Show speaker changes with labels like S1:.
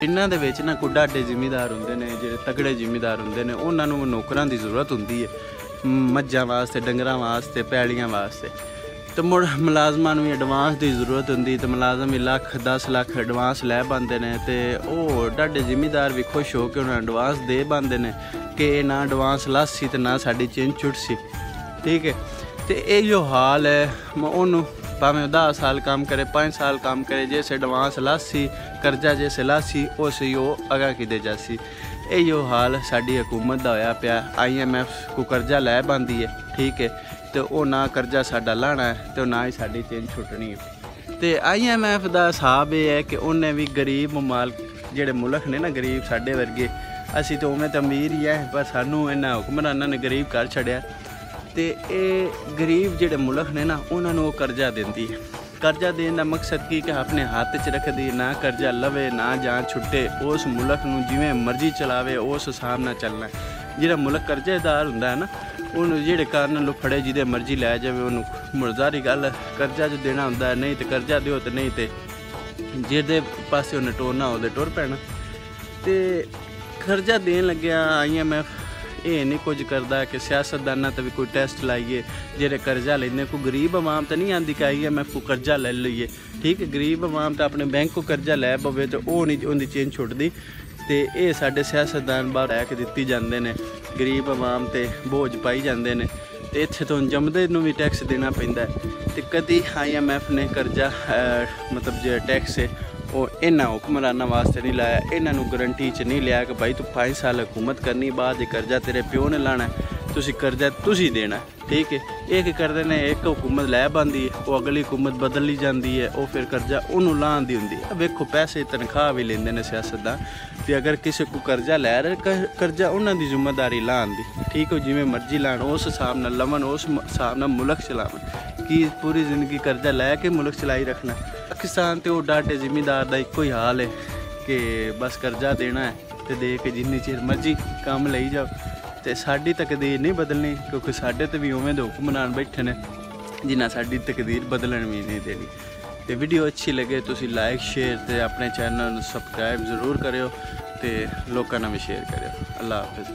S1: इन्हां दे विच ना कोई डाडे जिमीदार हुंदे ने जेह्ड़े तगड़े जिमीदार हुंदे ने उन्हां नूं नौकरां दी जरूरत हुंदी है मज्जां वास्ते डंगरां वास्ते पैलियां वास्ते तो मुड़ मुलाजमां नूं एडवांस दी जरूरत हुंदी ते मुलाजम भी लाख 10 लाख एडवांस लै पांदे ने ते ओह् डाडे जिमीदार भी खुश हो के उन्हें एडवांस दे पांदे ने कि ना एडवांस लासी ते ना साडी चेंज छुटसी। ठीक है तो इहो हाल है ओनू भावें 10 साल काम करे 5 साल काम करे जैसे एडवांस लासी कर्जा जैसे लासी उस अगा कि जासी। इहो हाल साडी हुकूमत का होया पिया। IMF को कर्जा लै पांदी है। ठीक है तो वह ना कर्जा साडा लाना है तो ना ही साडी चेंज छुटनी है। तो IMF का हिसाब यह है कि उन्हें भी गरीब ममालक जेड़े मुल्क ने ना गरीब साडे वर्गे असी तो उमें तो अमीर ही है पर सानू इन्हां हुक्मरानां ने गरीब कर छड़िया। तो ये गरीब जेड़े मुल्क ने ना उन्होंने कर्जा देंदी है। कर्जा देने का मकसद की कि अपने हाथ च रख दी ना कर्जा लवे ना जान छुट्टे उस मुल्क नूं जिवें मर्जी चलावे उस हिसाब नाल चलना। जिहड़ा मुल्क कर्जेदार हुंदा है ना उन्होंने जेड़े कारण लो फड़े जिदे मर्जी लै जावे उन्होंने मुर्जारी गल कर्जा जो देना हुंदा नहीं तो कर्जा दिओ तो नहीं तो जिहदे पासे उन्हें टोरना ओहदे टुर पैना। तो कर्जा देन लग्या IMF ये नहीं कुछ करता कि सियासतदाना तो भी कोई टेस्ट लाइए जेरे कर्जा लेने को गरीब आवाम तो नहीं आती कि IMF को कर्जा ले लीए। ठीक है गरीब आवाम तो अपने बैंक को कर्जा लै पवे तो वह नहीं उनकी चेंज छुटती। तो ये साढ़े सियासतदान बाहर लै के दिती जाते हैं गरीब आवाम ते बोझ पाई जाते हैं तो इत्थे तो जमदे नूं भी टैक्स देना पैंदा है। तो कभी IMF ने कर्जा मतलब जो टैक्स है वो इन्हां हुक्मरानां वास्ते नहीं लाया। इन्हां गारंटी च नहीं लिया कि भाई तू 5 साल हुकूमत करनी बाद कर्जा तेरे प्यो ने लाना तुसी कर्जा तुसी देना। ठीक है ये कि करते हैं एक हुकूमत लै पांदी है वो अगली हुकूमत बदली जाती है वो फिर कर्जा उन्होंने लाण दी हुंदी है। वेखो पैसे तनख्वाह भी लेंदे ने सियासतदान तो अगर किसी को कर्जा लै रहे कर्जा उन्हां दी जिम्मेदारी लाण दी। ठीक है जिवें मर्जी लाण उस हिसाब नाल लवन उस हिसाब नाल मुल्क चलावन कि पूरी जिंदगी कर्जा लै के मुल्क चलाई रखना। पाकिस्तान तो डाडे जिमीदार का एको ही हाल है कि बस कर्जा देना है तो दे के जिन्नी चिर मर्जी काम लई जाओ। तो साडी तकदीर नहीं बदलनी क्योंकि साडे तो भी उवें दे हुक्मरान बैठे ने जिन्हां साडी तकदीर बदलन भी नहीं देनी। तो वीडियो अच्छी लगे तो लाइक शेयर तो अपने चैनल सब्सक्राइब जरूर करो तो लोगों भी शेयर करो। अल्लाह हाफिज़।